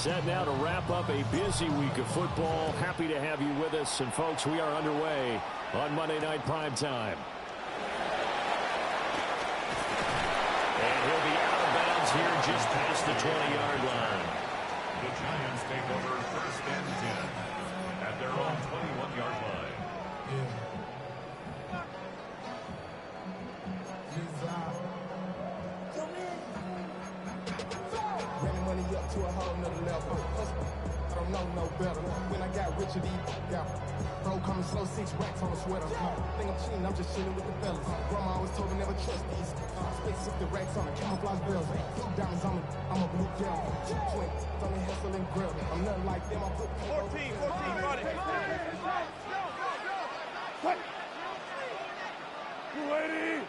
Set now to wrap up a busy week of football. Happy to have you with us. And, folks, we are underway on Monday Night Primetime. And he'll be out of bounds here just past the 20-yard line. The Giants take over 1st and 10 at their own 21-yard line. Money up to a whole nother level. I don't know no better. When I got richer, bro, coming slow, 6 racks on a sweater. Think I'm cheating, I'm just chilling with the fellas. Grandma always told me never trust these. Spit 60 racks on a camouflage bells. Blue diamonds, I'm a blue gel. Twin, on the hustle and grill. I'm nothing like them, I put 14, run it. You ready?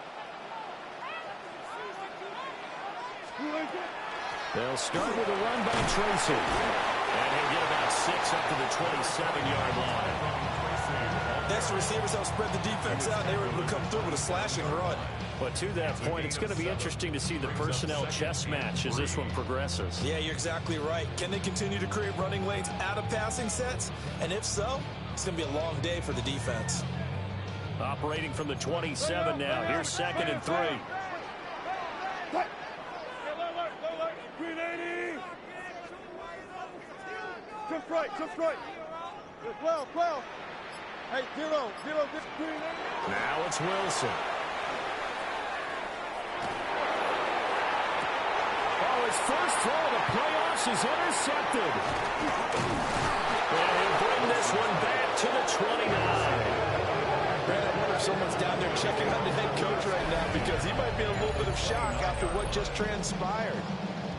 They'll start with a run by Tracy. And he'll get about 6 up to the 27-yard line. That's the receivers help spread the defense out. They were able to come through with a slashing run. But to that point, it's going to be interesting to see the personnel chess match as this one progresses. Yeah, you're exactly right. Can they continue to create running lanes out of passing sets? And if so, it's going to be a long day for the defense. Operating from the 27 now. Here's 2nd and 3. 380. Just right. 12. Hey, 0. Now it's Wilson. Oh, his first throw of the playoffs is intercepted. And he'll bring this one back to the 29. Brad, I wonder if someone's down there checking on the head coach right now because he might be in a little bit of shock after what just transpired.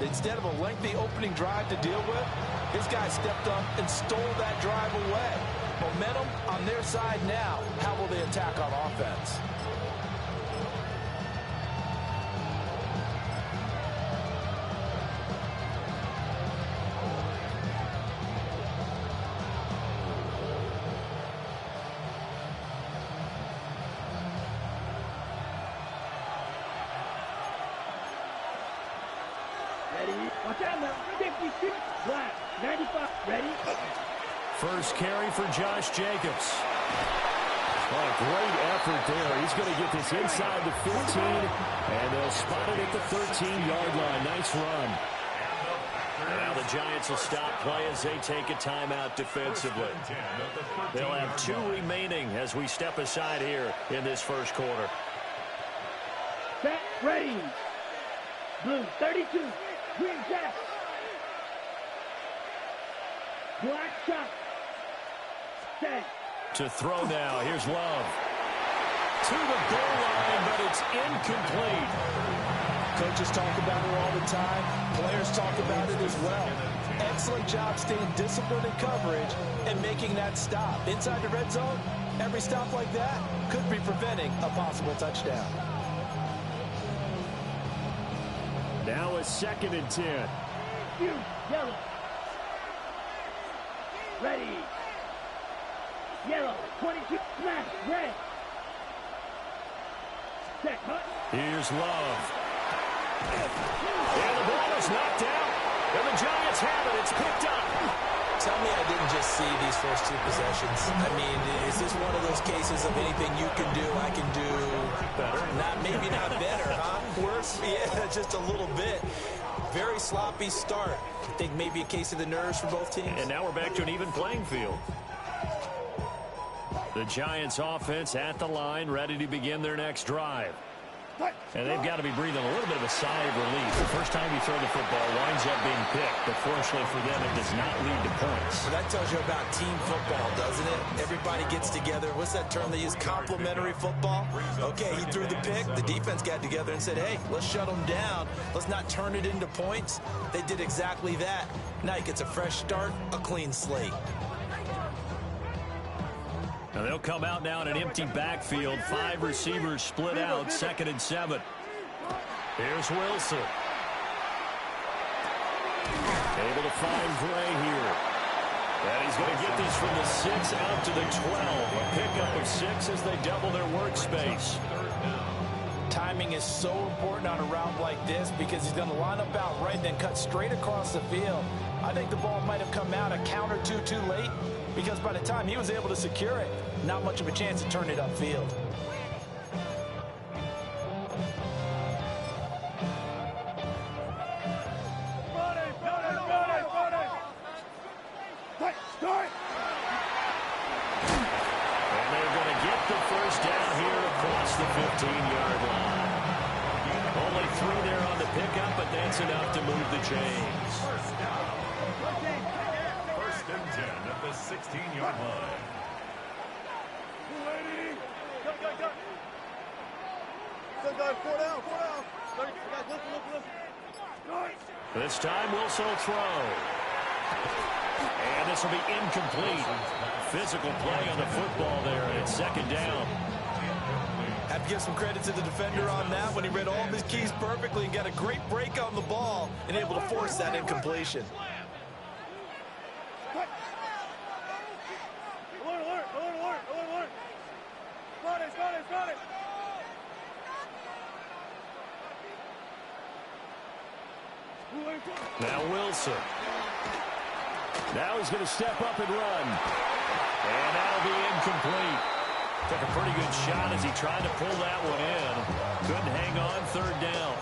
Instead of a lengthy opening drive to deal with, his guy stepped up and stole that drive away. Momentum on their side now. How will they attack on offense? Watch out now. 56, black, 95, ready? First carry for Josh Jacobs. Oh, great effort there. He's going to get this inside the 15, and they'll spot it at the 13-yard line. Nice run. Now the Giants will stop play as they take a timeout defensively. They'll have 2 remaining as we step aside here in this first quarter. Set, ready. Blue, 32. Green jack. Black shot. Set. To throw now. Here's Love. To the goal line, but it's incomplete. Coaches talk about it all the time. Players talk about it as well. Excellent job staying disciplined in coverage and making that stop. Inside the red zone, every stop like that could be preventing a possible touchdown. Now a 2nd and 10. Yellow. Ready. Yellow. 22. Smash. Red. Check. Hut. Here's Love. And the ball is knocked out. And the Giants have it. It's picked up. Tell me I didn't just see these first 2 possessions. I mean, is this one of those cases of anything you can do, I can do better? Maybe not better, huh? Worse? Yeah, just a little bit. Very sloppy start. I think maybe a case of the nerves for both teams. And now we're back to an even playing field. The Giants offense at the line, ready to begin their next drive. And they've got to be breathing a little bit of a sigh of relief. The first time you throw the football winds up being picked, but fortunately for them, it does not lead to points. Well, that tells you about team football, doesn't it? Everybody gets together. What's that term they use? Complementary football? Okay, he threw the pick. The defense got together and said, hey, let's shut them down. Let's not turn it into points. They did exactly that. Now he gets a fresh start, a clean slate. Now they'll come out now in an empty backfield. 5 receivers split out. 2nd and 7. Here's Wilson. Able to find Gray here. And he's going to get this from the 6 out to the 12. A pickup of 6 as they double their workspace. Timing is so important on a route like this because he's going to line up out right and then cut straight across the field. I think the ball might have come out a count or two too late because by the time he was able to secure it, not much of a chance to turn it upfield. The 15-yard line. Only 3 there on the pickup, but that's enough to move the chains. First down. First and 10 at the 16-yard line. This time Wilson will throw. And this will be incomplete. Physical play on the football there, and it's second down. Have to give some credit to the defender on that when he read all of his keys perfectly and got a great break on the ball and able to force that incompletion. Now Wilson. Now he's going to step up and run. And that'll be incomplete. Took a pretty good shot as he tried to pull that one in. Couldn't hang on, third down.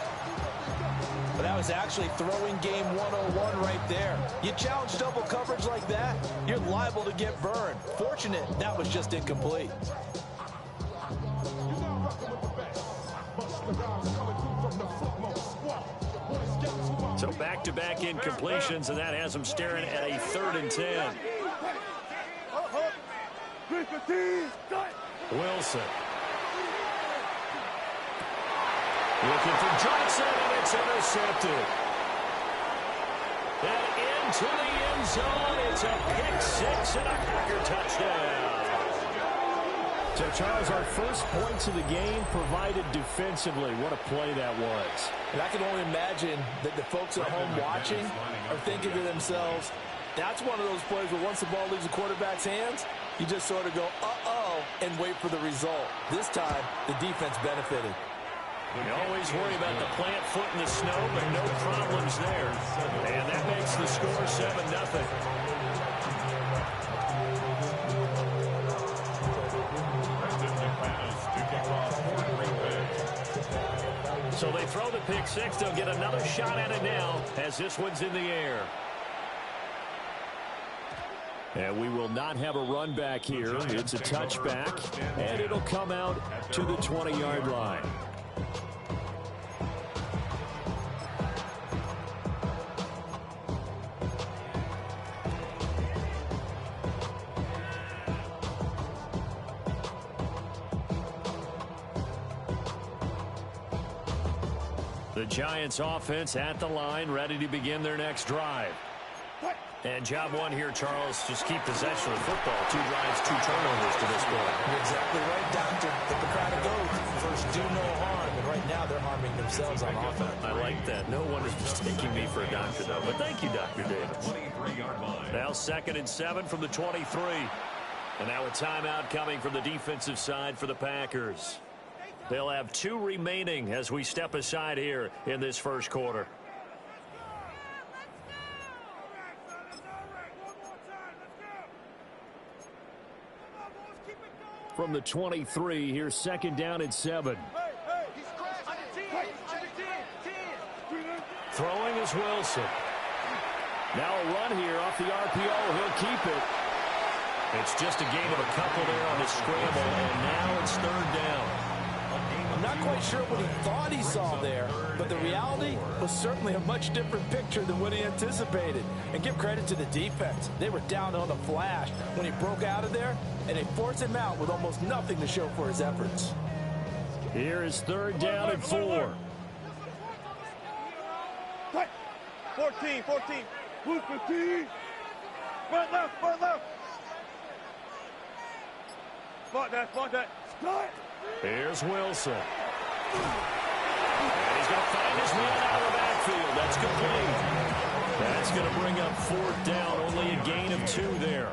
But that was actually throwing game 101 right there. You challenge double coverage like that, you're liable to get burned. Fortunate that was just incomplete. So back-to-back incompletions, and that has him staring at a 3rd and 10. Wilson. Looking for Johnson, and it's intercepted. And into the end zone. It's a pick six and a Packer touchdown. So, Charles, our first points of the game provided defensively. What a play that was. And I can only imagine that the folks at home watching are thinking to themselves, that's one of those plays where once the ball leaves the quarterback's hands, you just sort of go, uh-oh, and wait for the result. This time, the defense benefited. You always worry about the plant foot in the snow, but no problems there. And that makes the score 7-0. So they throw the pick six. They'll get another shot at it now as this one's in the air. And we will not have a run back here. It's a touchback, and it'll come out to the 20-yard line. The Giants offense at the line, ready to begin their next drive. And job one here, Charles, just keep possession of the football. 2 drives, 2 turnovers to this point. You're exactly right, Doctor. Let the crowd go. First, do no harm. And right now, they're harming themselves on offense. I like that. No one is mistaking me for a doctor, though. But thank you, Dr. Davis. 23-yard line. Now 2nd and 7 from the 23. And now a timeout coming from the defensive side for the Packers. They'll have 2 remaining as we step aside here in this first quarter. From the 23, here's 2nd down and 7. Throwing is Wilson. Now a run here off the RPO. He'll keep it. It's just a gain of a couple there on the scramble, and now it's 3rd down. I'm not quite sure what he thought he saw there, but the reality was certainly a much different picture than what he anticipated. And give credit to the defense. They were down on the flash when he broke out of there, and they forced him out with almost nothing to show for his efforts. Here is 3rd down and 4. 14. Blue 15. Front left. Spot that. Start. Here's Wilson. And he's going to find his man out of the backfield. That's complete. That's going to bring up 4th down. Only a gain of 2 there.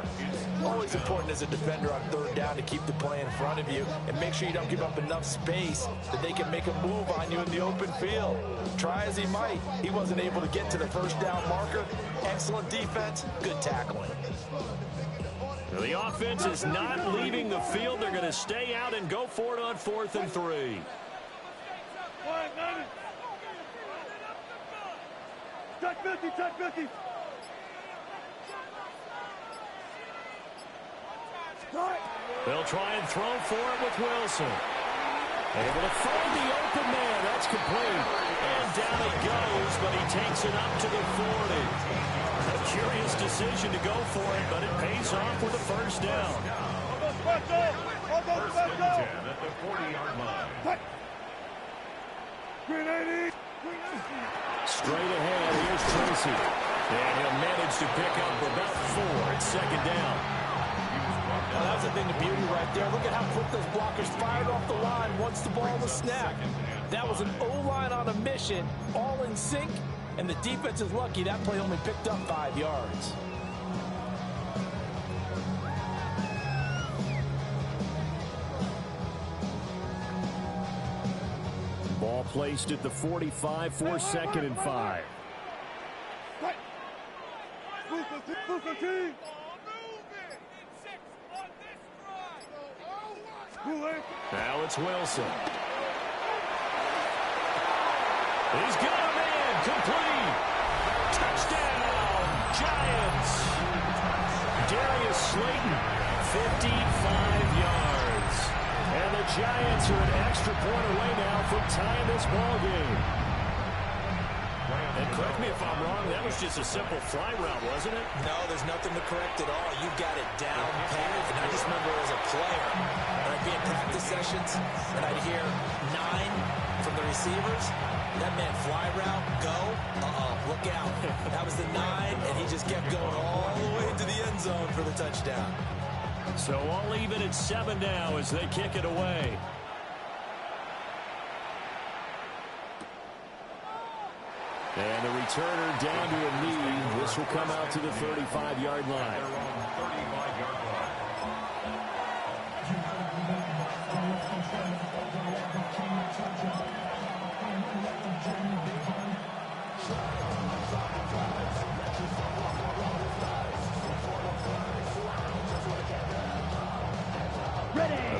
Always important as a defender on third down to keep the play in front of you and make sure you don't give up enough space that they can make a move on you in the open field. Try as he might, he wasn't able to get to the first down marker. Excellent defense, good tackling. The offense is not leaving the field. They're going to stay out and go for it on 4th and 3. Touch 50, touch 50. They'll try and throw for it with Wilson. Able to find the open man. That's complete. And down he goes, but he takes it up to the 40. A curious decision to go for it, but it pays off with a first down. First and 10 at the 40-yard line. Straight ahead, here's Tracy. And he'll manage to pick up about 4 at second down. Well, that's the thing, the beauty right there. Look at how quick those blockers fired off the line once the ball was snapped. That was an O-line on a mission, all in sync, and the defense is lucky that play only picked up 5 yards. Ball placed at the 45 for 2nd and 5. Now it's Wilson. He's got a man, complete. Touchdown, Giants. Darius Slayton, 55 yards. And the Giants are an extra point away now from tying this ball game. And correct me if I'm wrong, that was just a simple fly route, wasn't it? No, there's nothing to correct at all. You got it down pat. And I just remember as a player, when I'd be in practice sessions, and I'd hear 9 from the receivers. That meant fly route, go, look out. That was the 9, and he just kept going all the way to the end zone for the touchdown. So all even at 7 now as they kick it away. And the returner down to a knee. This will come out to the 35-yard line.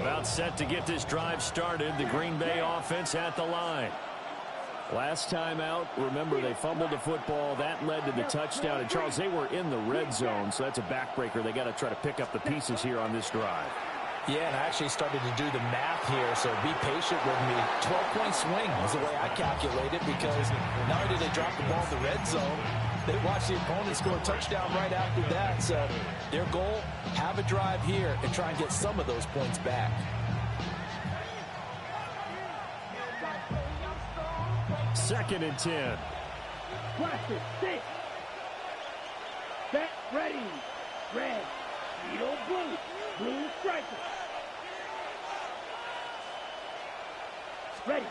About set to get this drive started. The Green Bay offense at the line. Last time out, remember, they fumbled the football. That led to the touchdown. And, Charles, they were in the red zone, so that's a backbreaker. They got to try to pick up the pieces here on this drive. Yeah, and I actually started to do the math here, so be patient with me. 12-point swing is the way I calculate it, because not only did they drop the ball in the red zone, they watched the opponent score a touchdown right after that. So their goal, have a drive here and try and get some of those points back. Second and 10. Plastic, 6. Set, ready. Red, Vito blue. Blue striker. Ready.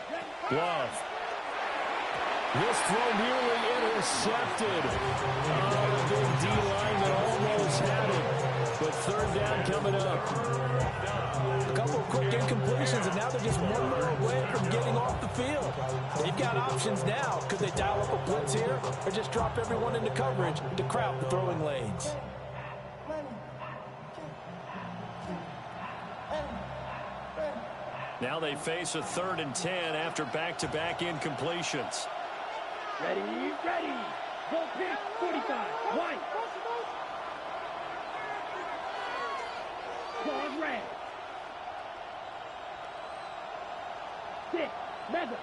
Love. This throw nearly intercepted. Oh, the big D lineman almost had it. But third down coming up. A couple of quick incompletions, and now they're just one more away from getting off the field. They've got options now. Could they dial up a blitz here, or just drop everyone into coverage to crowd the throwing lanes? Now they face a 3rd and 10 after back-to-back incompletions. Ready, ready. Go pitch, 45. White. Claws red. 6. Mega.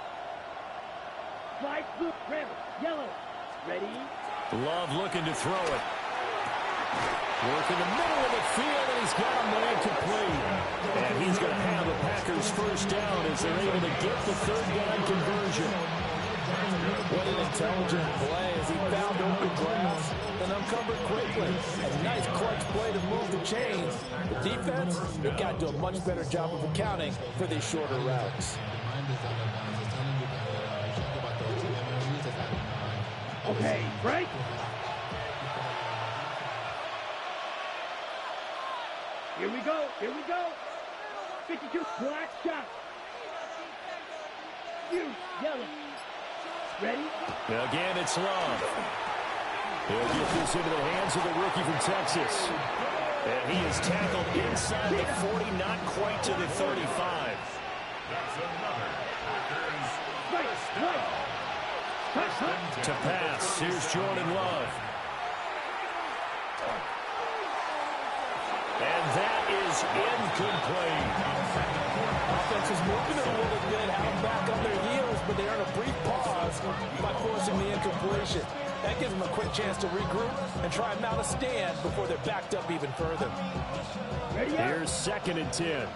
Slide blue. Red. Yellow. Ready. Love looking to throw it. Work in the middle of the field, and he's got a man complete. And he's going to have the Packers first down as they're able to get the third down conversion. What an intelligent play as he found open grass and uncovered quickly. A nice clutch play to move the chains. The defense, they got to do a much better job of accounting for these shorter routes. Okay, break. Here we go. Here we go. 52. Black shot. You. Yellow. Ready? Again, it's Love. He'll get this into the hands of the rookie from Texas. And he is tackled inside the 40, not quite to the 35. That's another Packers Right. Right. Hut, hut. To pass, here's Jordan Love. And that is incomplete. Offense is moving it a little bit, have them back on their heels, but they earn a brief pause by forcing the incompletion. That gives them a quick chance to regroup and try and mount a stand before they're backed up even further. Ready up. Here's 2nd and 10.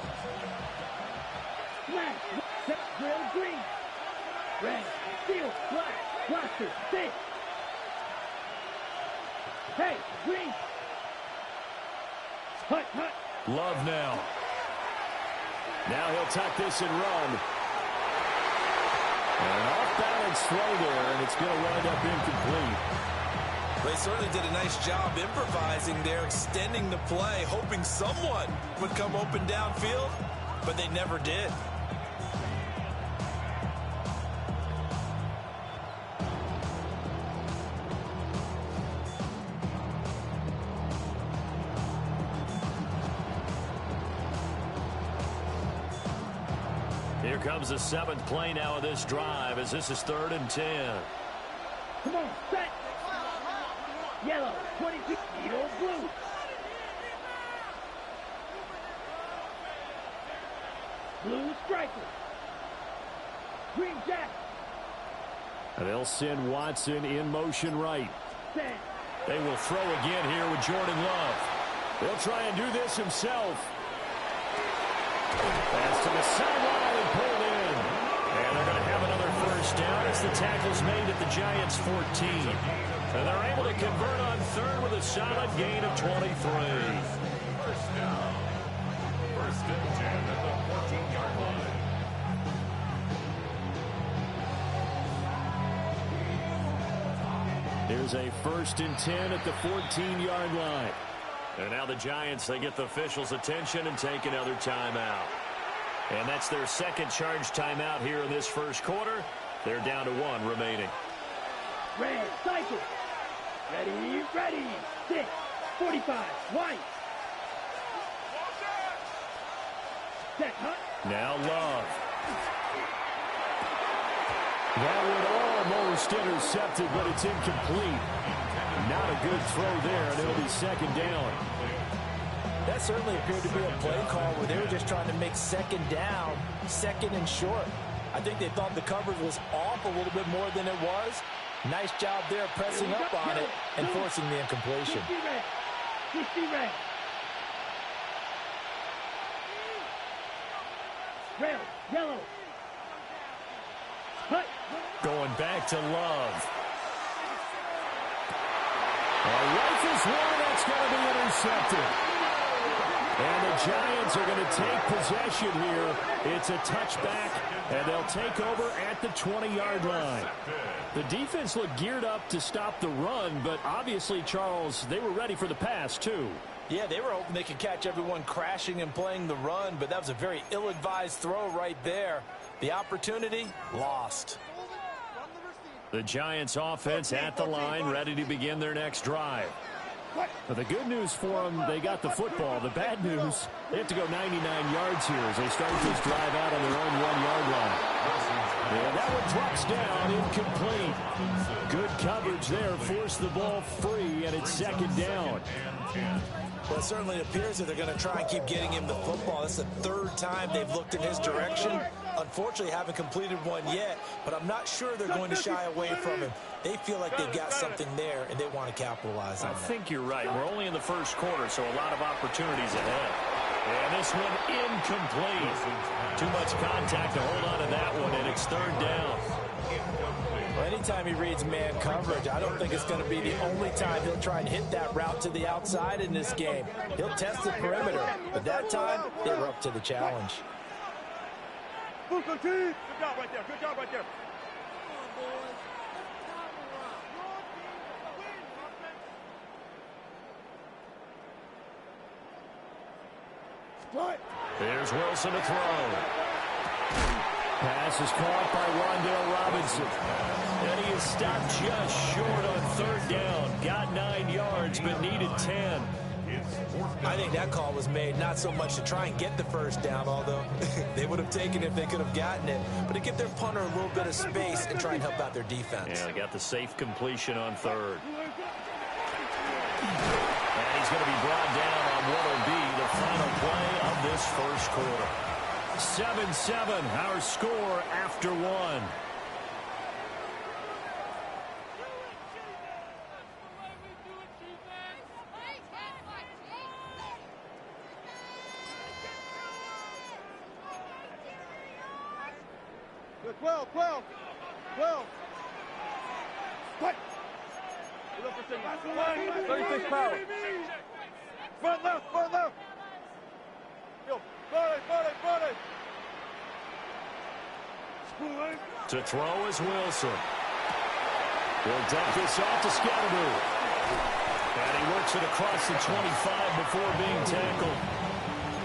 Flag. Set. Drill. Green. Red. Steel. Black. Blaster. Six. Hey. Green. Hut. Hut. Love now. Now he'll tuck this and run. And an off-balance throw there, and it's going to wind up incomplete. They certainly did a nice job improvising there, extending the play, hoping someone would come open downfield, but they never did. Here comes the 7th play now of this drive as this is 3rd and 10. Come on. Set. Yellow. 22. Needle. Blue. Blue striker. Green jack. And they'll send Watson in motion right. Set. They will throw again here with Jordan Love. They'll try and do this himself. Pass to the sideline and pulled in. And they're going to have another first down as the tackle's made at the Giants' 14. And they're able to convert on 3rd with a solid gain of 23. First down. 1st and 10 at the 14-yard line. Here's a 1st and 10 at the 14-yard line. And now the Giants, they get the officials' attention and take another timeout. And that's their 2nd charge timeout here in this 1st quarter. They're down to 1 remaining. Red. Cycle. Ready. Ready. 6. 45. White. Set. Hut. Now Love. That one almost intercepted, but it's incomplete. Not a good throw there, and it'll be 2nd down. That certainly appeared to be a play call where they were just trying to make 2nd down, 2nd and short. I think they thought the coverage was off a little bit more than it was. Nice job there pressing up on it and forcing the incompletion. 50 red. 50 red. Red. Yellow. Hut. Going back to Love. Rifles one, that's going to be intercepted. And the Giants are going to take possession here. It's a touchback, and they'll take over at the 20-yard line. The defense looked geared up to stop the run, but obviously, Charles, they were ready for the pass, too. Yeah, they were hoping they could catch everyone crashing and playing the run, but that was a very ill-advised throw right there. The opportunity, lost. The Giants offense at the line, ready to begin their next drive. But the good news for them, they got the football. The bad news, they have to go 99 yards here as they start this drive out on their own 1-yard line. And that one drops down, incomplete. Good coverage there, forced the ball free, and it's 2nd down. Well, it certainly appears that they're going to try and keep getting him the football. This is the 3rd time they've looked in his direction. Unfortunately, haven't completed one yet, but I'm not sure they're going to shy away from him. They feel like they've got something there, and they want to capitalize on I that. think you're right. We're only in the 1st quarter, so a lot of opportunities ahead. And this one incomplete. Too much contact to hold on to that one, and it's 3rd down. Well, anytime he reads man coverage, I don't think it's going to be the only time he'll try and hit that route to the outside in this game. He'll test the perimeter, but that time, they were up to the challenge. Good job right there. Good job right there. Here's Wilson to throw. Pass is caught by Wan'Dale Robinson. And he is stopped just short on third down. Got 9 yards, but needed 10. I think that call was made not so much to try and get the first down, although they would have taken it if they could have gotten it, but to give their punter a little bit of space and try and help out their defense. Yeah, they got the safe completion on third. And he's going to be brought down on what will be the final play of this first quarter. 7-7, our score after one. Good, 12. Quick. 36 power. Front left. Yo, body. To throw is Wilson. He'll dump this off to Scatterboo. And he works it across the 25 before being tackled.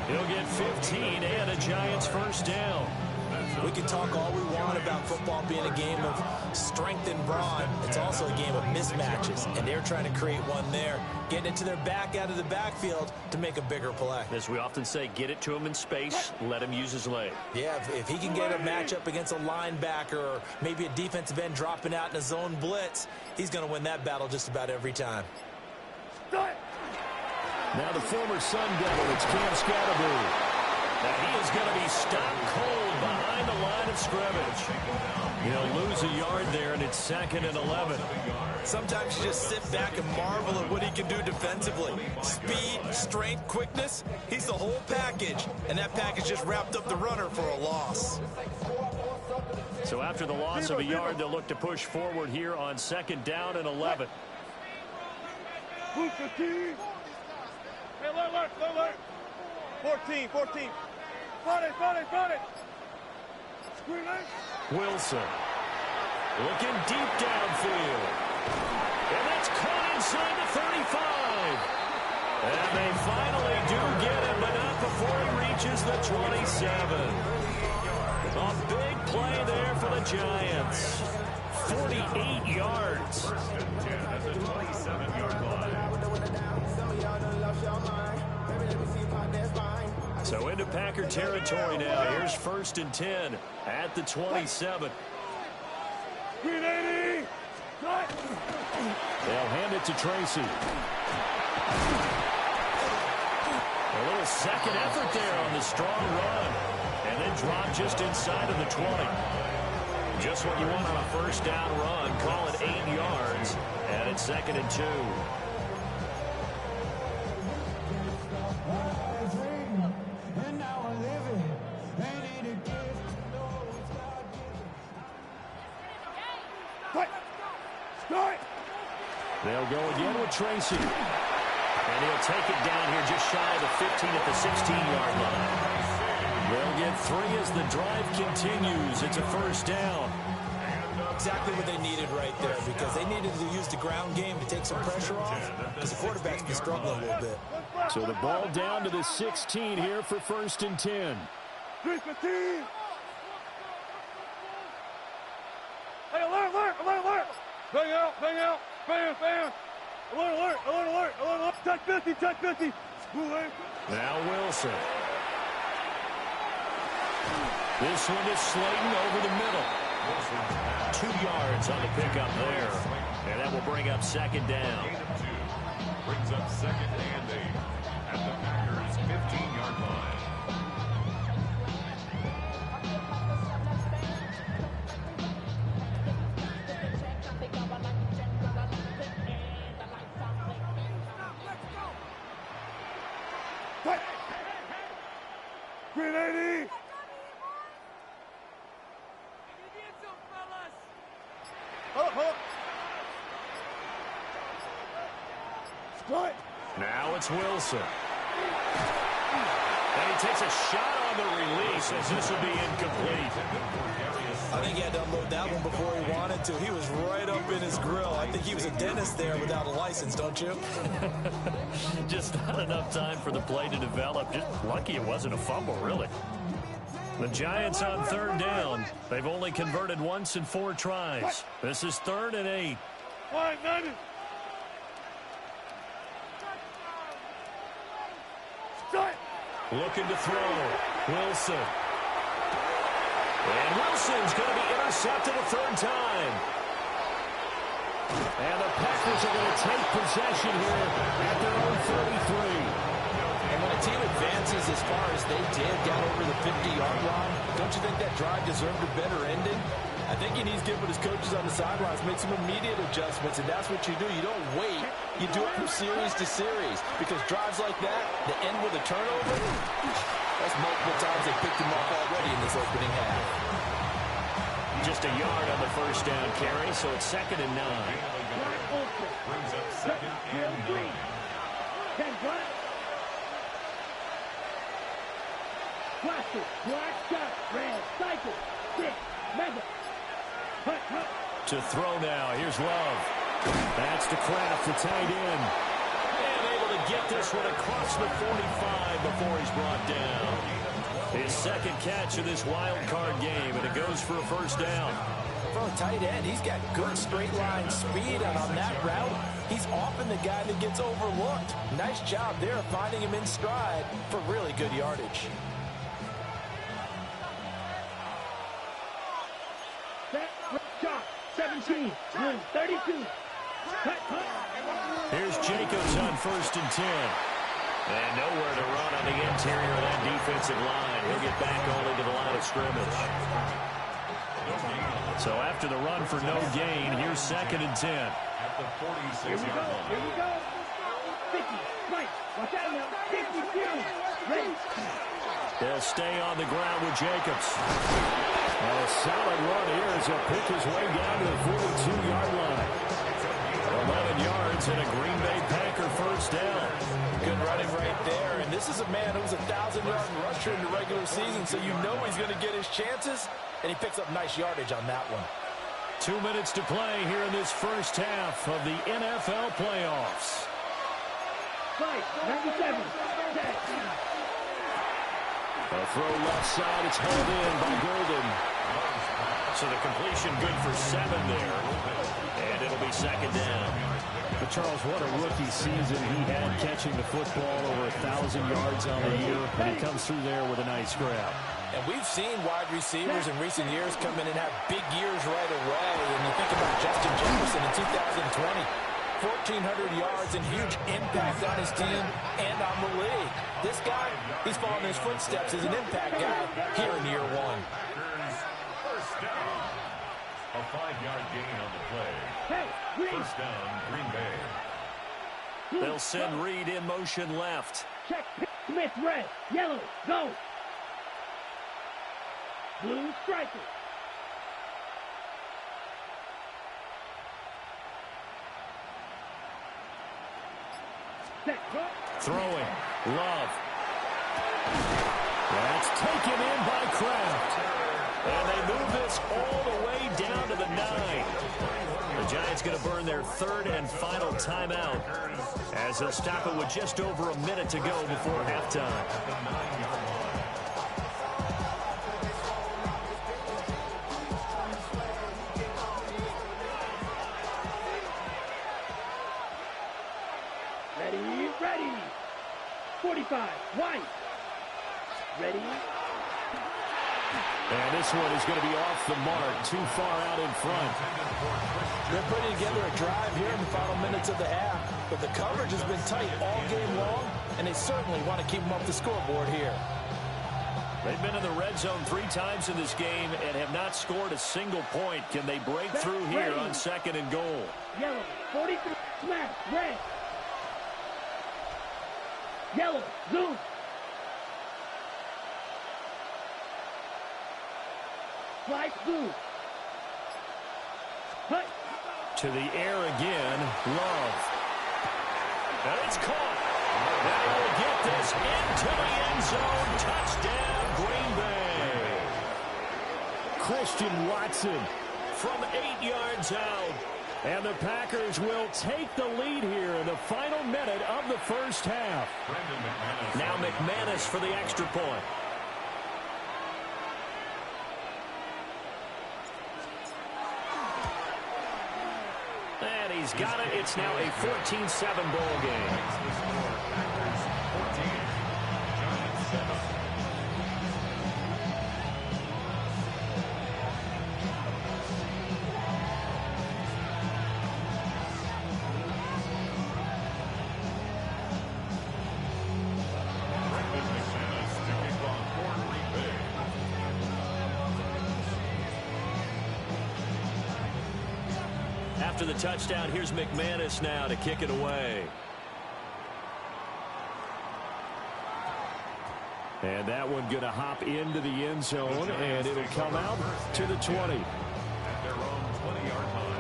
He'll get 15 and a Giants first down. We can talk all we want about football being a game of strength and brawn. It's also a game of mismatches, and they're trying to create one there, getting it to their back out of the backfield to make a bigger play. As we often say, get it to him in space, let him use his leg. Yeah, if he can get a matchup against a linebacker or maybe a defensive end dropping out in a zone blitz, he's going to win that battle just about every time. Now the former Sun Devil, it's Cam Scatterboo. And he is going to be stopped cold behind the line of scrimmage. He'll lose a yard there, and it's 2nd and 11. Sometimes you just sit back and marvel at what he can do defensively. Speed, strength, quickness, he's the whole package. And that package just wrapped up the runner for a loss. So after the loss of a yard, they'll look to push forward here on 2nd down and 11. Booster team. Hey, alert. 14. Body. Wilson looking deep downfield. And that's caught inside the 35. And they finally do get him, but not before he reaches the 27. A big play there for the Giants. 48 yards. At the 27-yard line. So into Packer territory now. Here's 1st and 10 at the 27. Green 80. They'll hand it to Tracy. A little second effort there on the strong run. And then drop just inside of the 20. Just what you want on a first down run. Call it 8 yards. And it's 2nd and 2. They'll go again with Tracy. And he'll take it down here just shy of the 15 at the 16-yard line. They'll get 3 as the drive continues. It's a first down. Exactly what they needed right there, because they needed to use the ground game to take some pressure off, because the quarterback's been struggling a little bit. So the ball down to the 16 here for 1st and 10. 3-15. Hey, alert. Bang out. Bam. Alert. Touch 50. Now Wilson. This one is Slayton over the middle. 2 yards on the pickup there. And that will bring up 2nd down. Brings up 2nd and 8 at the Packers' 15-yard line. Green 80. Now it's Wilson. And he takes a shot on on the release, as this will be incomplete. I think he had to unload that one before he wanted to. He was right up in his grill. I think he was a dentist there without a license, don't you? Just not enough time for the play to develop. Just lucky it wasn't a fumble, really. The Giants on third down. They've only converted once in 4 tries. This is 3rd and 8. Looking to throw. Wilson. And Wilson's going to be intercepted a 3rd time. And the Packers are going to take possession here at their own 33. And when a team advances as far as they did down over the 50-yard line, don't you think that drive deserved a better ending? I think he needs to get with his coaches on the sidelines, make some immediate adjustments, and that's what you do. You don't wait. You do it from series to series, because drives like that, that end with a turnover, that's multiple times they picked him off already in this opening half. Just a yard on the first down carry, so it's 2nd and 9. Brings up 2nd and 9. Blaster, black shot, red, cycle, 6, mega. To throw now. Here's Love. That's to Kraft, the tight end. And able to get this one across the 45 before he's brought down. His 2nd catch of this wild card game, and it goes for a first down. For a tight end, he's got good straight line speed, and on that route, he's often the guy that gets overlooked. Nice job there finding him in stride for really good yardage. Shot, 17, 32. Cut. Here's Jacobs on 1st and 10. And nowhere to run on the interior of that defensive line. He'll get back only to the line of scrimmage. So after the run for no gain, here's 2nd and 10. At the 46-yard line. Here we go. 50, right. Watch out now. 50, ready. They'll stay on the ground with Jacobs. A solid run here as he'll pick his way down to the 42-yard line. 11 yards and a Green Bay Packer first down. Good running right there. And this is a man who's a 1,000-yard rusher in the regular season, so you know he's going to get his chances, and he picks up nice yardage on that one. 2 minutes to play here in this first half of the NFL playoffs. Right, 97. A throw left side. It's held in by Golden. So the completion good for 7 there. And it'll be 2nd down. But Charles, what a rookie season he had catching the football, over 1,000 yards on the year. And he comes through there with a nice grab. And we've seen wide receivers in recent years come in and have big years right away. And you think about Justin Jefferson in 2020. 1,400 yards and huge impact on his team and on the league. This guy, he's following his footsteps as an impact guy here in year 1. First down. A 5-yard gain on the play. Hey, Green. First down, Green Bay. They'll send Reed in motion left. Check. Smith, red. Yellow. Go. Blue striker. Throwing. Love. That's taken in by Kraft. And they move this all the way down to the 9. The Giants going to burn their 3rd and final timeout as they'll stop it with just over a minute to go before halftime. Ready. 45, White. Ready. And this one is going to be off the mark, too far out in front. They're putting together a drive here in the final minutes of the half, but the coverage has been tight all game long, and they certainly want to keep them off the scoreboard here. They've been in the red zone 3 times in this game and have not scored a single point. Can they break through here on 2nd and goal? Yellow, 43, smash, red. Yellow, zoom. Slide, zoom. Cut. To the air again, Love. And it's caught. They will get this into the end zone. Touchdown, Green Bay. Christian Watson from 8 yards out. And the Packers will take the lead here in the final minute of the first half. Now McManus for the extra point. And he's got it. It's now a 14-7 ball game. Packers 14, Giants 7. After the touchdown, here's McManus now to kick it away. And that one going to hop into the end zone, and it'll come out to the 20. At their own 20-yard line.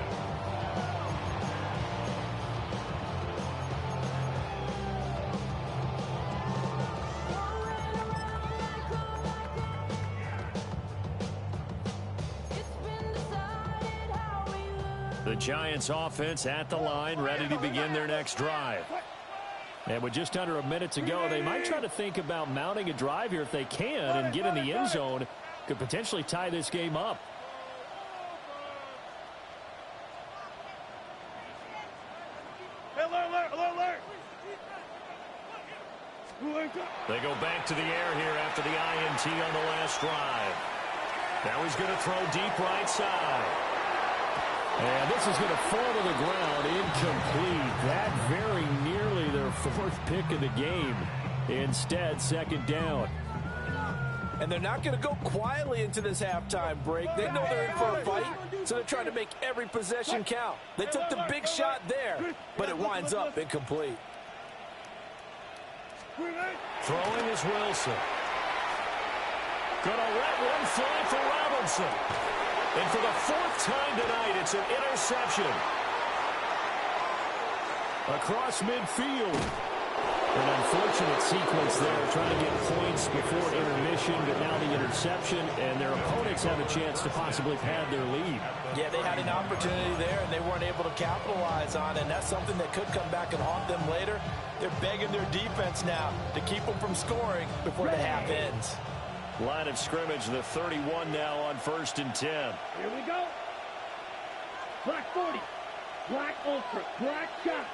The Giants offense at the line, ready to begin their next drive. And with just under a minute to go, they might try to think about mounting a drive here if they can and get in the end zone. Could potentially tie this game up. They go back to the air here after the INT on the last drive. Now he's going to throw deep right side. And this is going to fall to the ground incomplete. That very nearly their fourth pick of the game. Instead, second down. And they're not going to go quietly into this halftime break. They know they're in for a fight, so they're trying to make every possession count. They took the big shot there, but it winds up incomplete. Throwing is Wilson. Going to let one fly for Robinson. And for the fourth time tonight, it's an interception. Across midfield. An unfortunate sequence there, trying to get points before intermission, but now the interception, and their opponents have a chance to possibly pad their lead. Yeah, they had an opportunity there, and they weren't able to capitalize on it, and that's something that could come back and haunt them later. They're begging their defense now to keep them from scoring before the half ends. Line of scrimmage, the 31 now on 1st and 10. Here we go. Black 40. Black ultra. Black shot.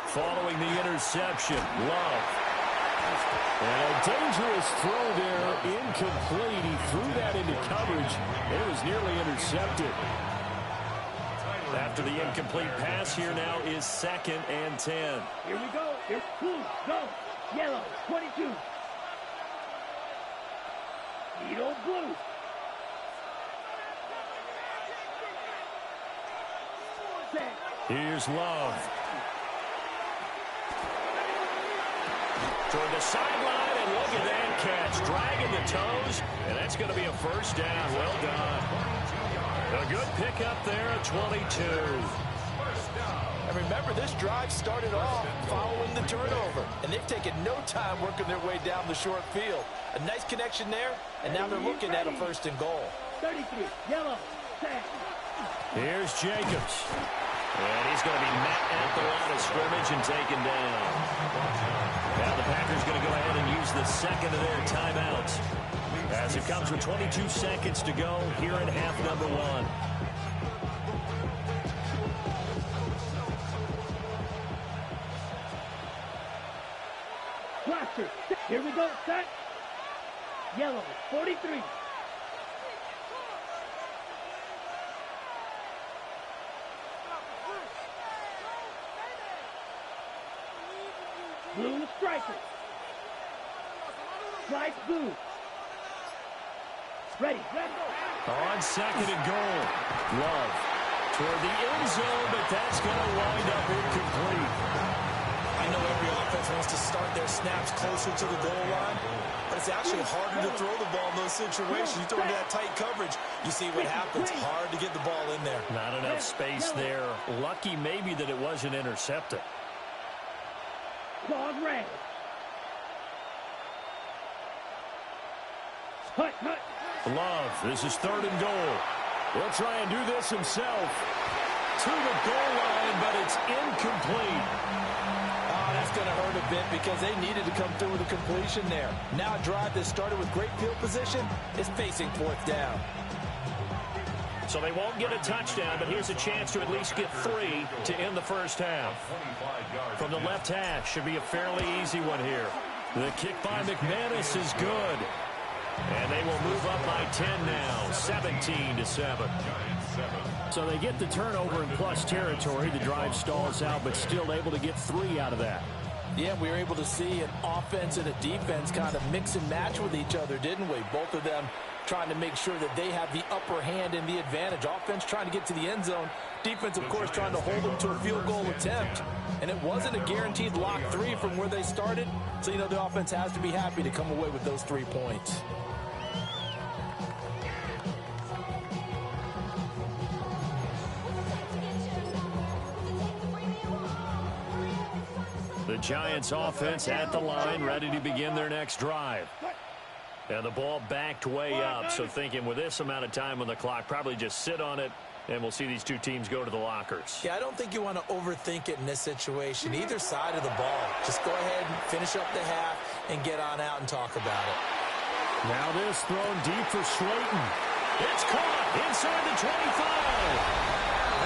Following the interception, Love. And a dangerous throw there, incomplete. He threw that into coverage. It was nearly intercepted. After the incomplete pass, here now is 2nd and 10. Here we go. Here, blue, go. Yellow, 22. Needle blue. Set. Here's Love. Toward the sideline, and look at that catch. Dragging the toes, and that's going to be a first down. Well done. A good pickup there at 22. And remember, this drive started off following the turnover, and they've taken no time working their way down the short field. A nice connection there, and now they're looking at a 1st and goal. 33, yellow, set. Here's Jacobs. And he's going to be met at the line of scrimmage and taken down. Now the Packers going to go ahead and use the second of their timeouts, as it comes with 22 seconds to go here in half number 1. Blaster. Here we go. Set. Yellow. 43. Blue striker. Strike blue. Ready. Ready. On 2nd and goal. Love toward the end zone, but that's going to wind up incomplete. I know every offense wants to start their snaps closer to the goal line, but it's actually harder to throw the ball in those situations. You throw into that tight coverage, you see what happens. Hard to get the ball in there. Not enough space there. Lucky maybe that it wasn't intercepted. Dog red. Hut, hut. Love, this is 3rd and goal. He'll try and do this himself. To the goal line, but it's incomplete. Oh, that's going to hurt a bit because they needed to come through with a completion there. Now a drive that started with great field position is facing 4th down. So they won't get a touchdown, but here's a chance to at least get 3 to end the first half. From the left hash, should be a fairly easy one here. The kick by McManus is good. And they will move up by 10 now, 17-7. So they get the turnover in plus territory. The drive stalls out, but still able to get 3 out of that. Yeah, we were able to see an offense and a defense kind of mix and match with each other, didn't we? Both of them trying to make sure that they have the upper hand and the advantage. Offense trying to get to the end zone. Defense, of course, trying to hold them to a field goal attempt. And it wasn't a guaranteed lock 3 from where they started. So, you know, the offense has to be happy to come away with those 3 points. The Giants offense at the line, ready to begin their next drive. And the ball backed way up, so thinking with this amount of time on the clock, probably just sit on it, and we'll see these two teams go to the lockers. Yeah, I don't think you want to overthink it in this situation. Either side of the ball. Just go ahead and finish up the half and get on out and talk about it. Now this thrown deep for Slayton. It's caught inside the 25.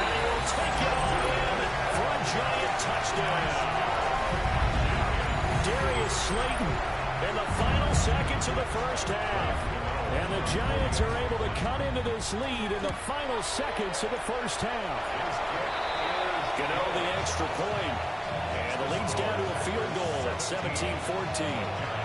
And he will take it all in for a Giant touchdown. Darius Slayton in the final seconds of the first half. And the Giants are able to cut into this lead in the final seconds of the first half. Gano the extra point. And the lead's down to a field goal at 17-14.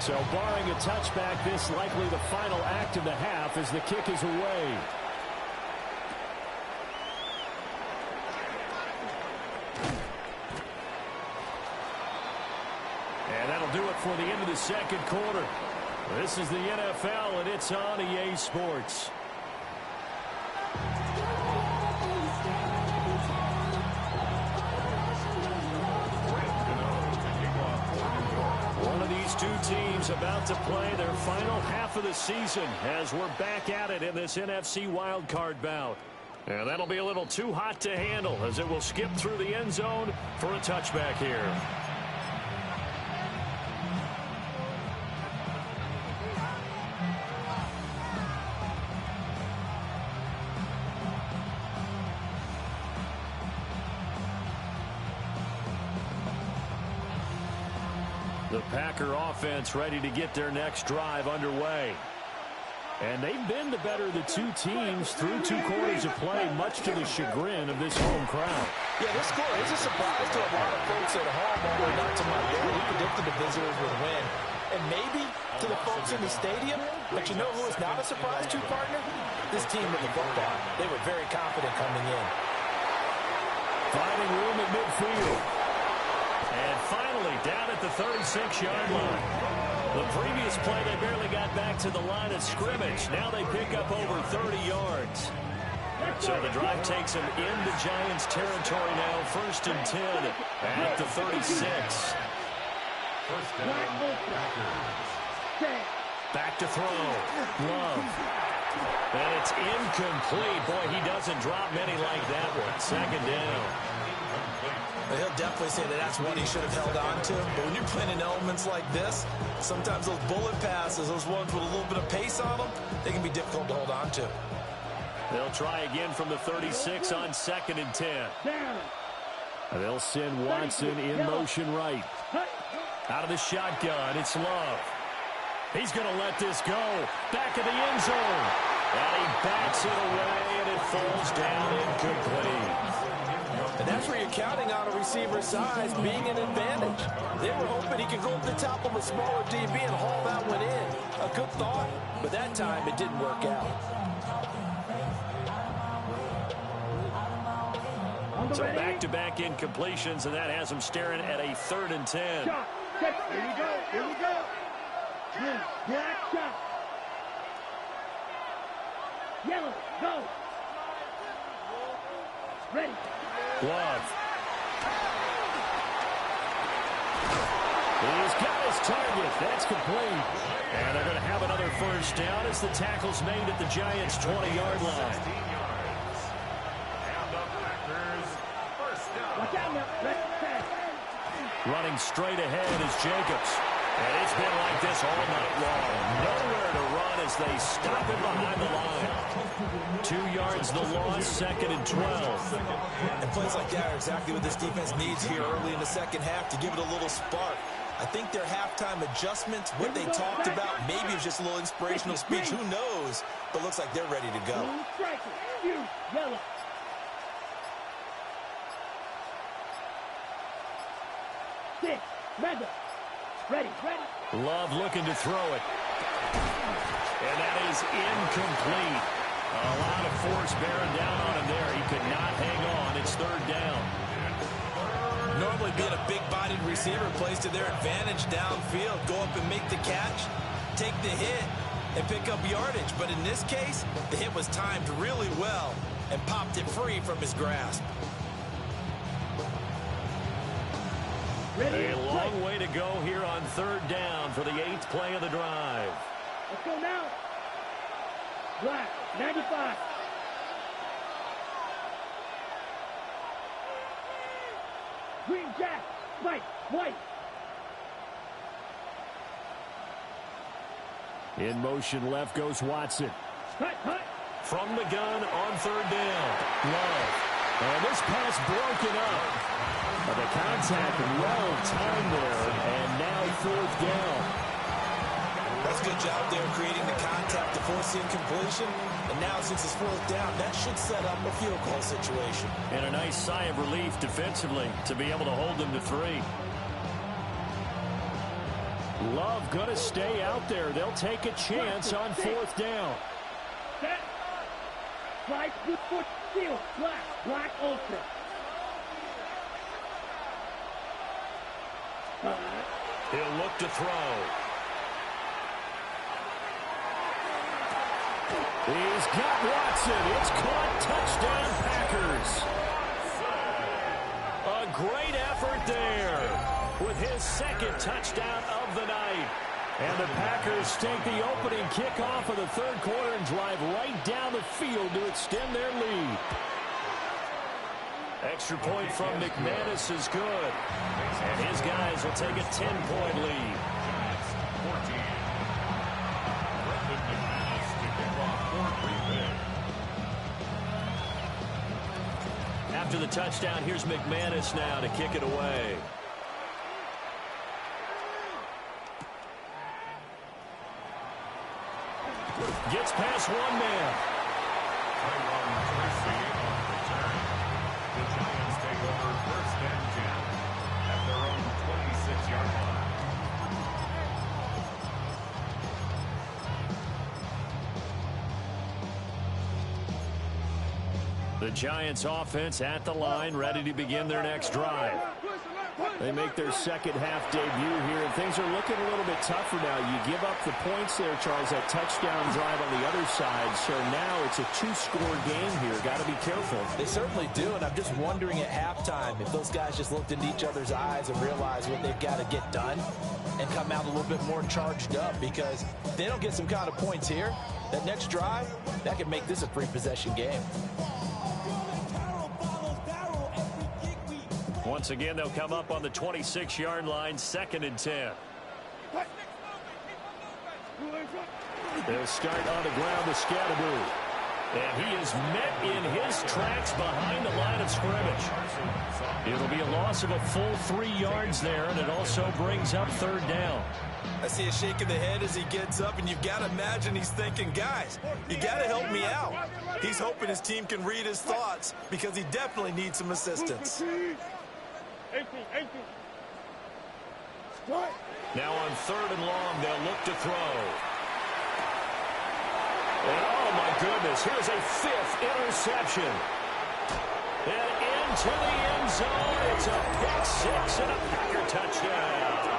So barring a touchback, this likely the final act of the half as the kick is away. And that'll do it for the end of the second quarter. This is the NFL, and it's on EA Sports. Two teams about to play their final half of the season as we're back at it in this NFC wildcard bout. And that'll be a little too hot to handle as it will skip through the end zone for a touchback here. The Packer offense ready to get their next drive underway. And they've been the better of the two teams through 2 quarters of play, much to the chagrin of this home crowd. Yeah, this score is a surprise to a lot of folks at home, although not to Miami. We predicted the visitors would win. And maybe to the folks in the stadium, but you know who is not a surprise to, partner? This team with the football. They were very confident coming in. Finding room at midfield. And finally, down at the 36-yard line. The previous play, they barely got back to the line of scrimmage. Now they pick up over 30 yards. So the drive takes them into Giants territory now. 1st and 10 at the 36. Back to throw. Love. And it's incomplete. Boy, he doesn't drop many like that one. 2nd down. He'll definitely say that that's one he should have held on to. But when you're playing in elements like this, sometimes those bullet passes, those ones with a little bit of pace on them, they can be difficult to hold on to. They'll try again from the 36 on 2nd and 10. They'll send Watson in motion right. Out of the shotgun, it's Love. He's going to let this go. Back of the end zone. And he backs it away, and it falls down incomplete. And that's where you're counting on a receiver's size being an advantage. They were hoping he could go up the top of a smaller DB and haul that one in. A good thought, but that time it didn't work out. So back-to-back incompletions, and that has him staring at a 3rd and 10. Shot. Here we go. Here we go. Green. Black shot. Yellow. Go. Ready. Love. He's got his target. That's complete. And they're going to have another first down as the tackle's made at the Giants' 20-yard line. Watch out now. Let's pass. Running straight ahead is Jacobs. And it's been like this all night long. Nowhere to run as they stop him behind the line. 2 yards the loss, 2nd and 12. And plays like that are exactly what this defense needs here early in the second half to give it a little spark. I think their halftime adjustments, what they talked about, maybe it was just a little inspirational speech. Who knows? But looks like they're ready to go. Yellow. Six. Red. Ready. Love looking to throw it. And that is incomplete. A lot of force bearing down on him there. He could not hang on. It's 3rd down. Normally being a big-bodied receiver plays to their advantage downfield. Go up and make the catch, take the hit, and pick up yardage. But in this case, the hit was timed really well and popped it free from his grasp. A long way to go here on 3rd down for the 8th play of the drive. Let's go now. Black, 95. Green jack, Spike, white. In motion left goes Watson. Hut. From the gun on 3rd down. Love. And this pass broken up. But the contact well timed there, and now 4th down. That's a good job there creating the contact to force the incompletion. And now since it's 4th down, that should set up a field goal situation. And a nice sigh of relief defensively to be able to hold them to 3. Love going to stay out there. They'll take a chance on 4th down. Set. Slide, good foot, steal, black ultra. He'll look to throw. He's got Watson. It's caught. Touchdown, Packers. A great effort there with his 2nd touchdown of the night. And the Packers take the opening kickoff of the 3rd quarter and drive right down the field to extend their lead. Extra point from McManus is good. And his guys will take a 10-point lead. After the touchdown, here's McManus now to kick it away. Gets past one man. The Giants take over 1st and 10 at their own 26-yard line. The Giants offense at the line, ready to begin their next drive. They make their second half debut here, and things are looking a little bit tougher now. You give up the points there, Charles, that touchdown drive on the other side. So now it's a 2-score game here. Got to be careful. They certainly do, and I'm just wondering at halftime if those guys just looked into each other's eyes and realized what they've got to get done and come out a little bit more charged up, because if they don't get some kind of points here, that next drive, that could make this a 3-possession game. Once again, they'll come up on the 26-yard line, 2nd and 10. They'll start on the ground with Scatterboo. And he is met in his tracks behind the line of scrimmage. It'll be a loss of a full 3 yards there, and it also brings up third down. I see a shake of the head as he gets up, and you've got to imagine he's thinking, guys, you got to help me out. He's hoping his team can read his thoughts because he definitely needs some assistance. 18. Now on third and long, they'll look to throw. And oh, my goodness, here's a 5th interception. And into the end zone, it's a pick 6 and a Packer touchdown.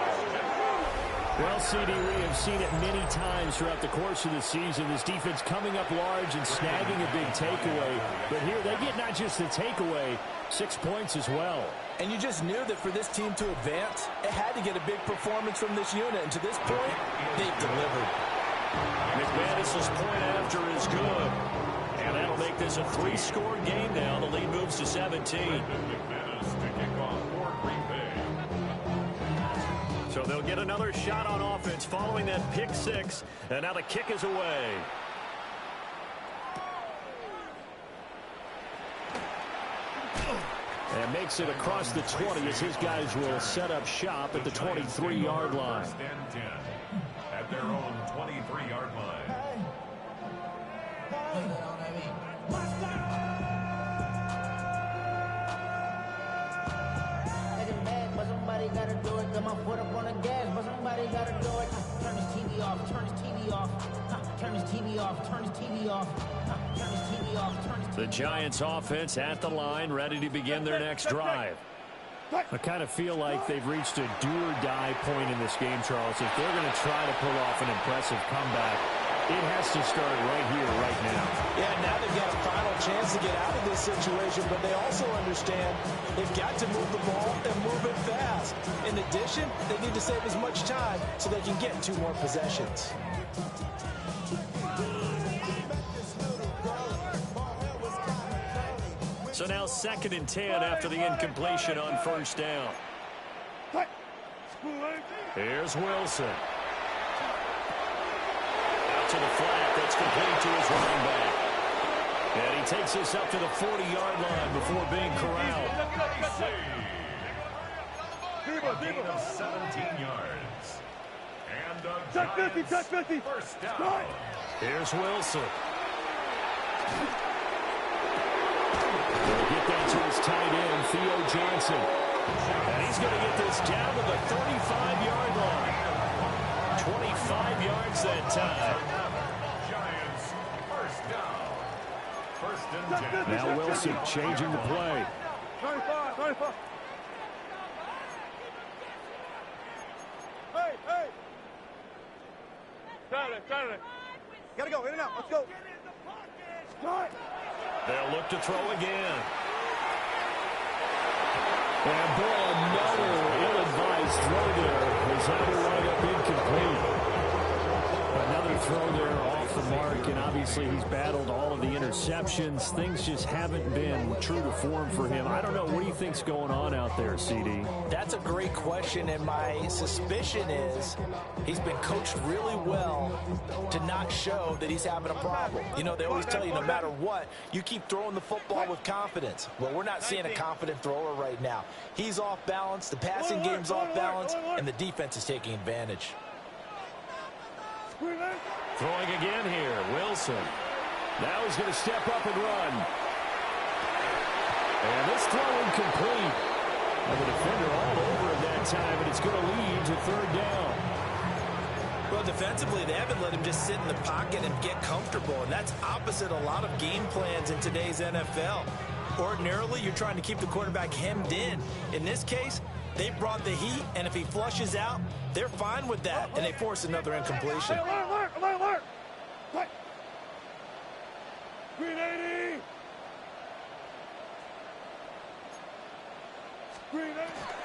Well, CD, we have seen it many times throughout the course of the season. This defense coming up large and snagging a big takeaway. But here they get not just the takeaway, 6 points as well. And you just knew that for this team to advance, it had to get a big performance from this unit. And to this point, they've delivered. McManus's point after is good. And that'll make this a 3-score game now. The lead moves to 17. McManus to kick off for Green Bay. So they'll get another shot on offense following that pick 6. And now the kick is away. And makes it across the 20 as his guys will set up shop at the 23-yard line. First and 10 at their own 23-yard line. But somebody gotta do it. Got my foot up on the gas, but somebody gotta do it. Turn his TV off, turn his TV off. Turn his TV off, turn his TV off. Turn his TV off, turn his TV off. The Giants offense at the line, ready to begin their next drive. I kind of feel like they've reached a do-or-die point in this game, Charles. If they're going to try to pull off an impressive comeback, it has to start right here, right now. Yeah, now they've got a final chance to get out of this situation, but they also understand they've got to move the ball and move it fast. In addition, they need to save as much time so they can get 2 more possessions. So now 2nd and 10 after the incompletion on first down. Here's Wilson. Out to the flat. That's complete to his running back. And he takes this up to the 40-yard line before being corralled. A gain of 17 yards. And the Touch 50. first down. Here's Wilson. He'll get that to his tight end, Theo Johnson. And he's going to get this down to the 35-yard line. 25 yards that time. Giants first down. First and 10. Now Wilson changing the play. 35. Hey. Saturday. Gotta go, in and out, let's go. They'll look to throw again. And boy, another ill-advised throw there. Is that will wind up incomplete. Another throw there off the mark, and obviously he's battled all of the interceptions. Things just haven't been true to form for him. I don't know. What do you think's going on out there, CD? That's a great question, and my suspicion is he's been coached really well to not show that he's having a problem. You know, they always tell you no matter what, you keep throwing the football with confidence. Well, we're not seeing a confident thrower right now. He's off balance, the passing game's off balance, and the defense is taking advantage. Throwing again here, Wilson. Now he's going to step up and run. And this throw incomplete. And the defender all over it that time, and it's going to lead to third down. Well, defensively, they haven't let him just sit in the pocket and get comfortable, and that's opposite a lot of game plans in today's NFL. Ordinarily, you're trying to keep the quarterback hemmed in. In this case, they brought the heat, and if he flushes out, they're fine with that, and they force another incompletion. Alert! Green 80!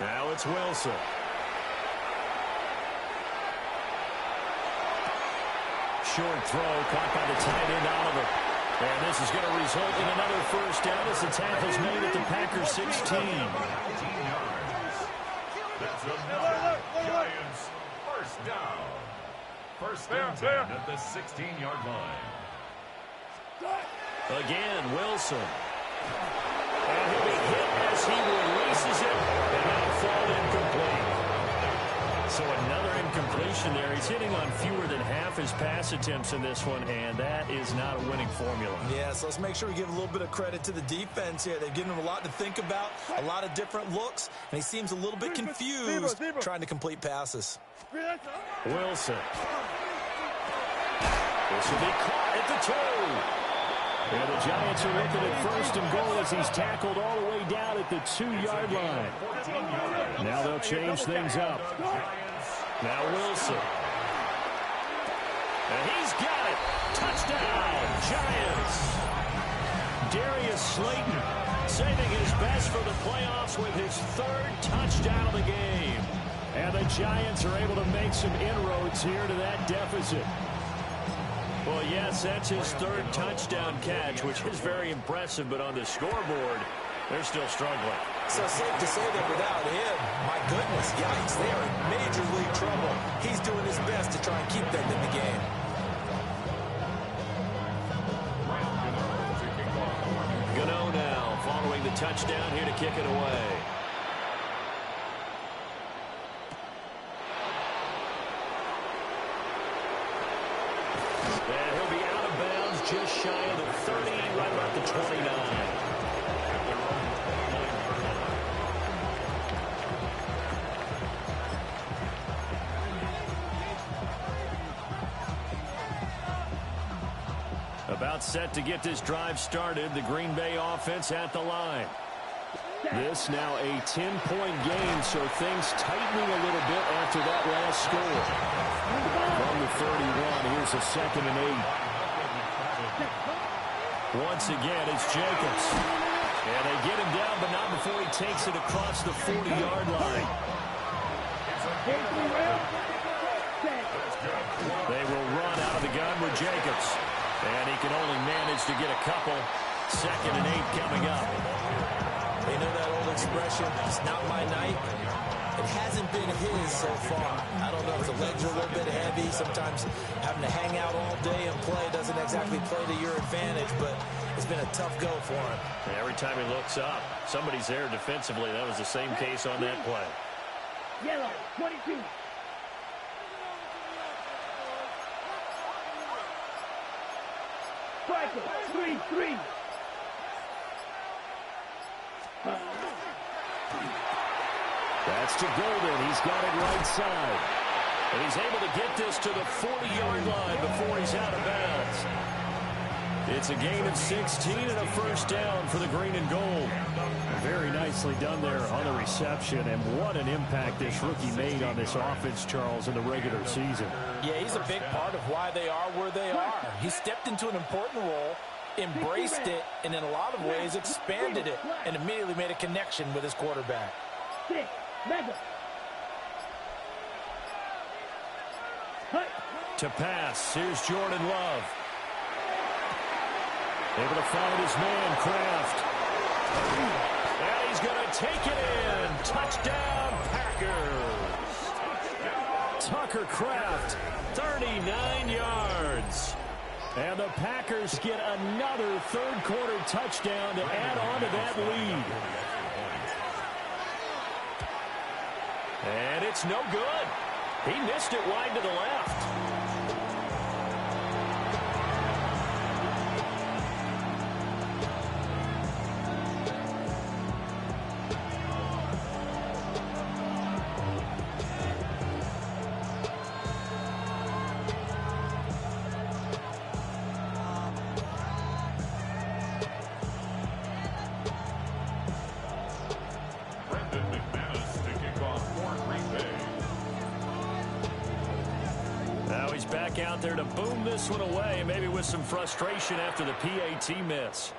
Now it's Wilson. Short throw caught by the tight end Oliver. And this is going to result in another first down as the tackle's made at the Packers 16. 19 yards. That's another Giants first down. First and 10 at the 16-yard line. Again, Wilson. And he'll be hit as he releases it, and that'll fall incomplete. So another incompletion there. He's hitting on fewer than half his pass attempts in this one, and that is not a winning formula. Yeah, so let's make sure we give a little bit of credit to the defense here. They've given him a lot to think about, a lot of different looks, and he seems a little bit confused trying to complete passes. Wilson. This will be caught at the 2. And the Giants are looking at first and goal as he's tackled all the way down at the 2-yard line. Now they'll change things up. Now Wilson. And he's got it. Touchdown, Giants. Darius Slayton saving his best for the playoffs with his 3rd touchdown of the game. And the Giants are able to make some inroads here to that deficit. Well, yes, that's his 3rd touchdown catch, which is very impressive, but on the scoreboard, they're still struggling. So safe to say that without him, my goodness, yikes, they are in major league trouble. He's doing his best to try and keep them in the game. Gano now following the touchdown here to kick it away. And he'll be out of bounds just shy of the 30, right about the 29. About set to get this drive started. The Green Bay offense at the line. This now a 10-point game, so things tightening a little bit after that last score. From the 31, here's a 2nd and 8. Once again, it's Jacobs. And they get him down, but not before he takes it across the 40-yard line. They will run out of the gun with Jacobs. And he can only manage to get a couple. 2nd and 8 coming up. You know that old expression, it's not my night? It hasn't been his so far. I don't know if the legs are a little bit heavy. Sometimes having to hang out all day and play doesn't exactly play to your advantage, but it's been a tough go for him. And every time he looks up, somebody's there defensively. That was the same case on that play. Yellow, 22. Striker, 3-3. That's to Golden. He's got it right side. And he's able to get this to the 40-yard line before he's out of bounds. It's a gain of 16 and a first down for the green and gold. Very nicely done there on the reception. And what an impact this rookie made on this offense, Charles, in the regular season. Yeah, he's a big part of why they are where they are. He stepped into an important role, embraced it, and in a lot of ways expanded it, and immediately made a connection with his quarterback. To pass, here's Jordan Love. Able to find his man, Kraft. And he's going to take it in. Touchdown, Packers. Tucker Kraft, 39 yards. And the Packers get another third-quarter touchdown to add on to that lead. And it's no good. He missed it wide to the left. Back out there to boom this one away, maybe with some frustration after the PAT miss.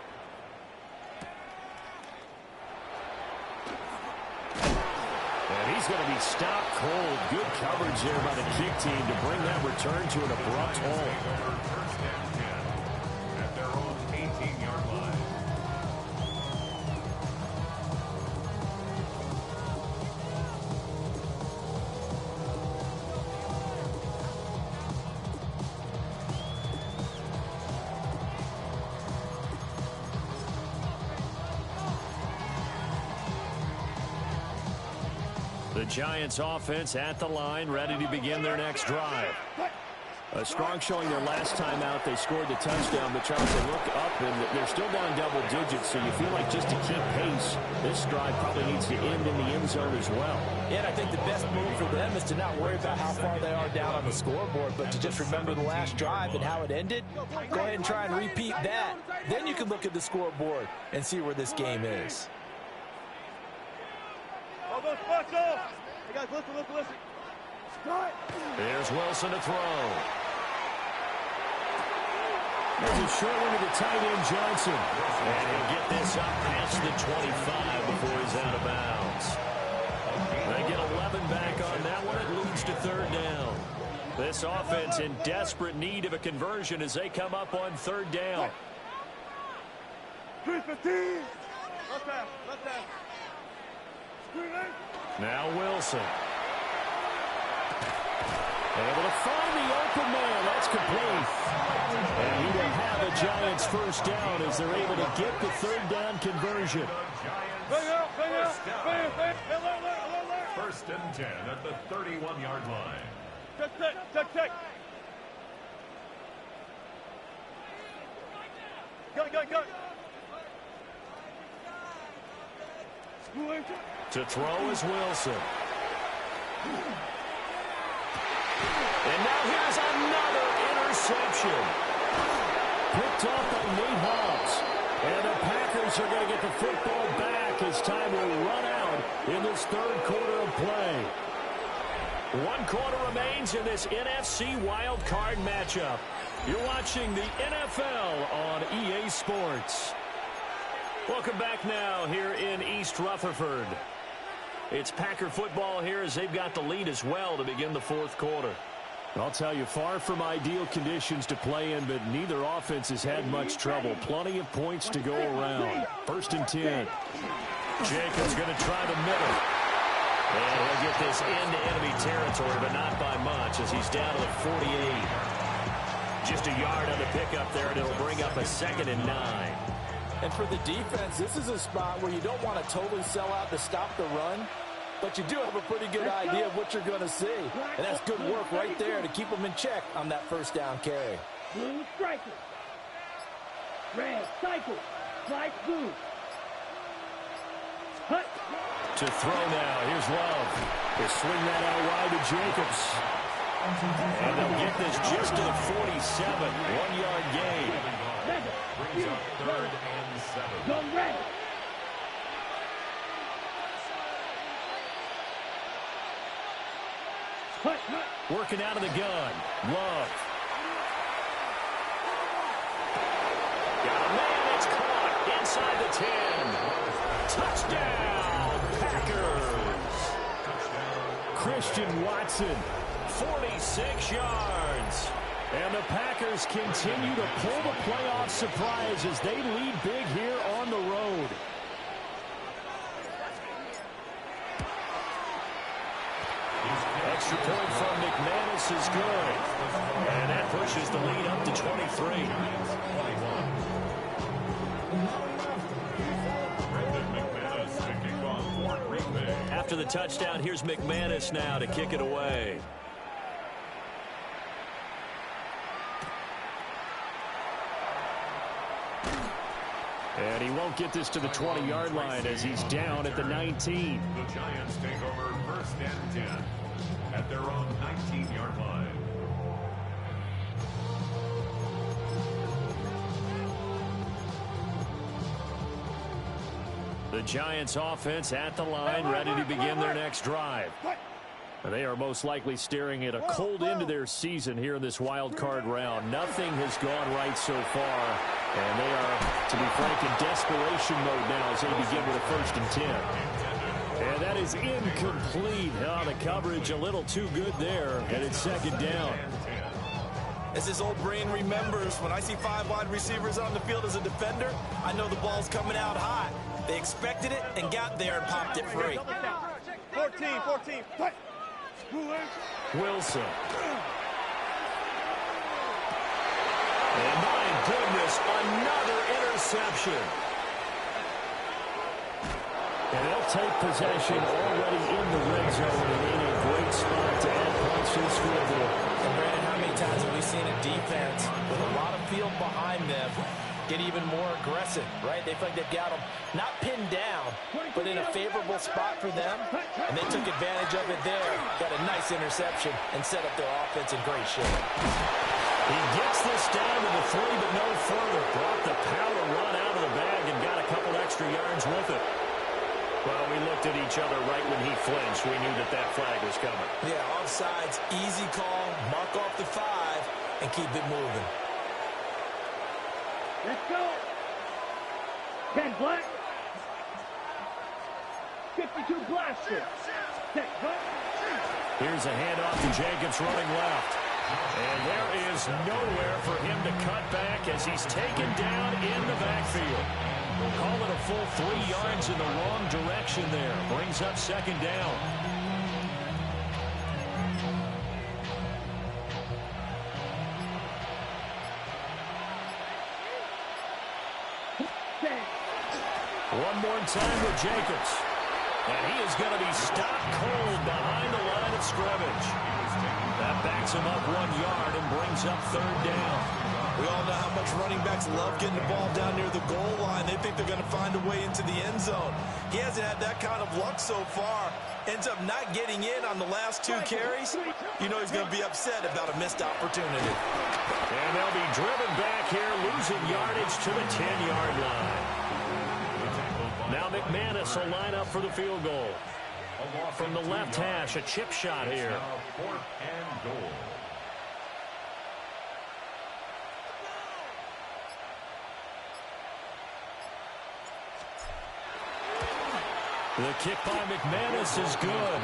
And he's going to be stopped cold. Good coverage there by the kick team to bring that return to an abrupt halt. First and 10 at their own 18-yard line. The Giants offense at the line, ready to begin their next drive. A strong showing their last time out. They scored the touchdown, but Charles, they look up, and they're still down double digits, so you feel like just to keep pace, this drive probably needs to end in the end zone as well. Yeah, and I think the best move for them is to not worry about how far they are down on the scoreboard, but to just remember the last drive and how it ended. Go ahead and try and repeat that. Then you can look at the scoreboard and see where this game is. All those spots off. Hey, guys, listen. There's Wilson to throw. There's a short one to the tight end, Johnson. And he'll get this up past the 25 before he's out of bounds. They get 11 back on that one. It leads to third down. This offense in desperate need of a conversion as they come up on third down. 315. Left half. Now Wilson. Able to find the open man. That's complete. And he will have a Giants first down as they're able to get the third down conversion. First and 10 at the 31-yard line. Check. Go. To throw is Wilson. And now here's another interception. Picked off by Nate Hobbs. And the Packers are going to get the football back as time will run out in this third quarter of play. 1 quarter remains in this NFC Wild Card matchup. You're watching the NFL on EA Sports. Welcome back now here in East Rutherford. It's Packer football here as they've got the lead as well to begin the fourth quarter. I'll tell you, far from ideal conditions to play in, but neither offense has had much trouble. Plenty of points to go around. First and 10. Jacobs going to try the middle. And he'll get this into enemy territory, but not by much as he's down to the 48. Just a yard on the pickup there, and it'll bring up a 2nd and 9. And for the defense, this is a spot where you don't want to totally sell out to stop the run, but you do have a pretty good idea of what you're going to see. And that's good work right there to keep them in check on that first down carry. Blue striker. Red cycle. White blue. Hut. To throw now. Here's Love. They swing that out wide to Jacobs. And they'll get this just to the 47. 1-yard gain. Brings up 3rd and 7. Go red. Working out of the gun. Love. Got a man. It's caught inside the 10. Touchdown, Packers. Christian Watson, 46 yards. And the Packers continue to pull the playoff surprise as they lead big here on the road. Extra point from McManus is good. And that pushes the lead up to 23. After the touchdown, here's McManus now to kick it away. And he won't get this to the 20-yard line as he's down at the 19. The Giants take over 1st and 10 at their own 19-yard line. The Giants offense at the line, ready to begin their next drive. They are most likely staring at a cold end to their season here in this wild card round. Nothing has gone right so far, and they are, to be frank, in desperation mode now as they begin with a 1st and 10. And that is incomplete. Oh, the coverage a little too good there, and it's 2nd down. As this old brain remembers, when I see 5 wide receivers on the field as a defender, I know the ball's coming out hot. They expected it and got there and popped it free. 14. Wilson. And my goodness, another interception. And they'll take possession already in the red zone and in a great spot to add points to the scoreboard. And Brandon, how many times have we seen a defense with a lot of field behind them get even more aggressive, right? They feel like they've got them not pinned down, but in a favorable spot for them, and they took advantage of it there. Got a nice interception and set up their offense in great shape. He gets this down to the 3, but no further. Brought the power run out of the bag and got a couple extra yards with it. Well, we looked at each other right when he flinched. We knew that that flag was coming. Yeah, offsides, easy call, mark off the 5, and keep it moving. Let's go. 10 black. 52 blaster. Set, cut. Here's a handoff to Jacobs running left. And there is nowhere for him to cut back as he's taken down in the backfield. Call it a full 3 yards in the wrong direction there. Brings up second down. One more time with Jacobs. And he is going to be stopped cold behind the line of scrimmage. That backs him up 1 yard and brings up third down. We all know how much running backs love getting the ball down near the goal line. They think they're going to find a way into the end zone. He hasn't had that kind of luck so far. Ends up not getting in on the last 2 carries. You know he's going to be upset about a missed opportunity. And they'll be driven back here, losing yardage to the 10-yard line. Now McManus will line up for the field goal. From the left hash, a chip shot here. 4th and goal. The kick by McManus is good.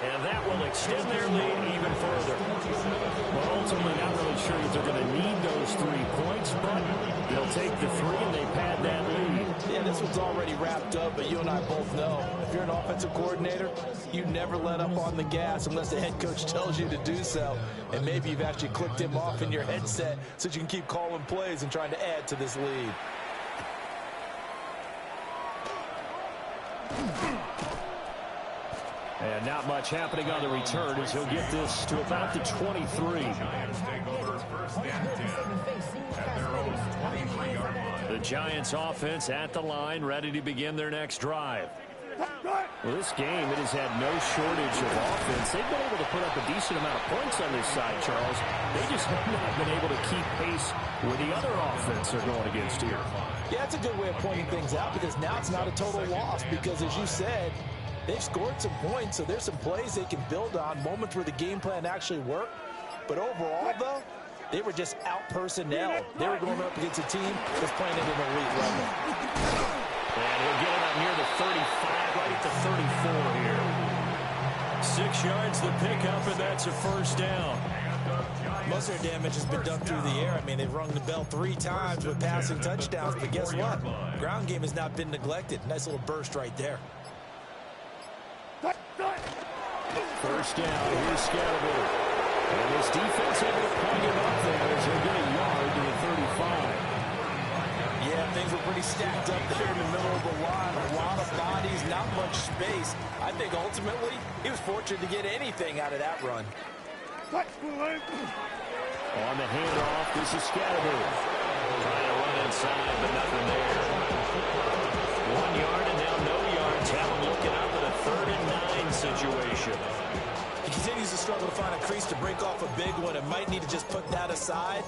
And that will extend their lead even further. Well, ultimately, not really sure that they're going to need those 3 points, but they'll take the 3 and they pad that lead. Yeah, this one's already wrapped up, but you and I both know if you're an offensive coordinator, you never let up on the gas unless the head coach tells you to do so. And maybe you've actually clicked him off in your headset so you can keep calling plays and trying to add to this lead. And not much happening on the return as he'll get this to about the 23. Giants take over 1st and 10 at their own 23-yard line. The Giants offense at the line, ready to begin their next drive. Well, this game, it has had no shortage of offense. They've been able to put up a decent amount of points on this side, Charles. They just have not been able to keep pace with the other offense they're going against here. Yeah, that's a good way of pointing things out because now it's not a total loss because, as you said, they've scored some points, so there's some plays they can build on, moments where the game plan actually worked. But overall, though, they were just out-personnel. They were going up against a team that's playing at an elite level. And he'll get it up near the 35, right at the 34 here. 6 yards the pickup, and that's a first down. Most of their damage has been done through the air. I mean, they've rung the bell 3 times with passing touchdowns, but guess what? Ground game has not been neglected. Nice little burst right there. First down, here's Scatterby. And this defense able to plug him up there as he'll get a yard to the 35. Yeah, things were pretty stacked up there in the middle of the line. A lot of bodies, not much space. I think ultimately he was fortunate to get anything out of that run. On the handoff, this is Scatterby. Trying to run inside, but nothing there. 1 yard and now no yards. Have him looking up at a 3rd and 9 situation. He continues to struggle to find a crease to break off a big one and might need to just put that aside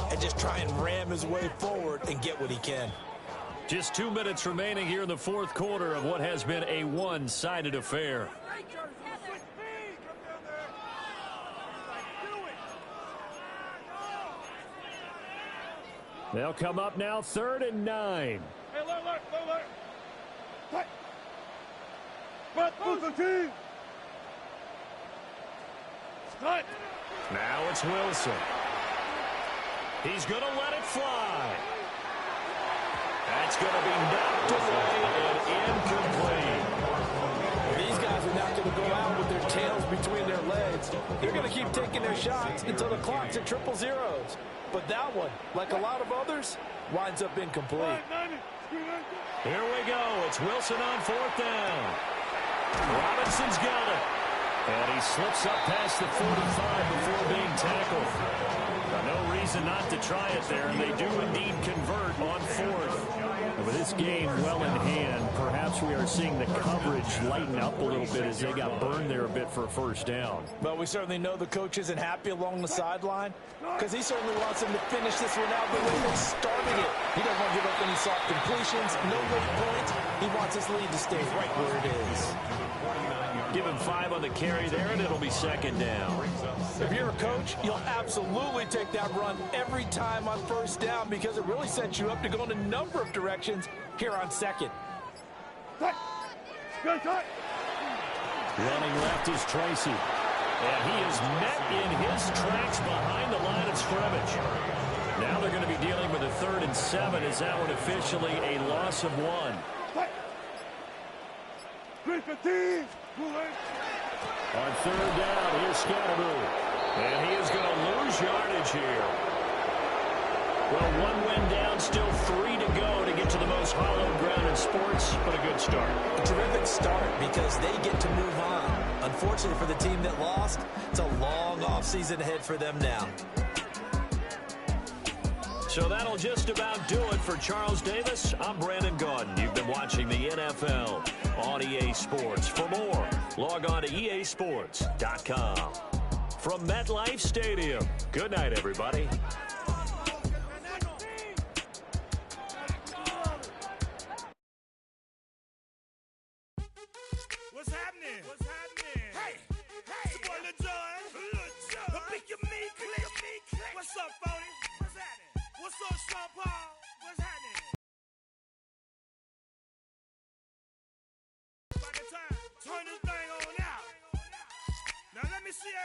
and just try and ram his way forward and get what he can. Just 2 minutes remaining here in the 4th quarter of what has been a one-sided affair. They'll come up now 3rd and 9. Hey, look. Cut. Cut. Now it's Wilson. He's going to let it fly. That's going to be knocked away and incomplete. These guys are not going to go out with their tails between their legs. They're going to keep taking their shots until the clock's at 000. But that one, like a lot of others, winds up incomplete. Here we go. It's Wilson on fourth down. Robinson's got it. And he slips up past the 45 before being tackled. No reason not to try it there, and they do indeed convert on fourth. And with this game well in hand, perhaps we are seeing the coverage lighten up a little bit as they got burned there a bit for a first down. But we certainly know the coach isn't happy along the sideline because he certainly wants them to finish this one out the way they started it. He doesn't want to give up any soft completions, no late points. He wants his lead to stay right where it is. Give him 5 on the carry there, and it'll be second down. If you're a coach, you'll absolutely take that run every time on first down because it really sets you up to go in a number of directions here on second. Running left is Tracy. And he is met in his tracks behind the line of scrimmage. Now they're going to be dealing with a 3rd and 7 as that one officially a loss of 1. On 3rd down, here's Scatterboo. And he is going to lose yardage here. Well, 1 win down, still 3 to go to get to the most hallowed ground in sports, but a good start. A terrific start because they get to move on. Unfortunately for the team that lost, it's a long offseason ahead for them now. So that'll just about do it for Charles Davis. I'm Brandon Gaudin. You've been watching the NFL on EA Sports. For more, log on to easports.com. From MetLife Stadium, good night, everybody. What's happening? What's happening? Hey, it's your boy Lil Jon. Pick your meat, click. What's up, Phony? What's happening? What's up, Sean Paul? What's happening? By the time, turn this thing on out. Now let me see everybody.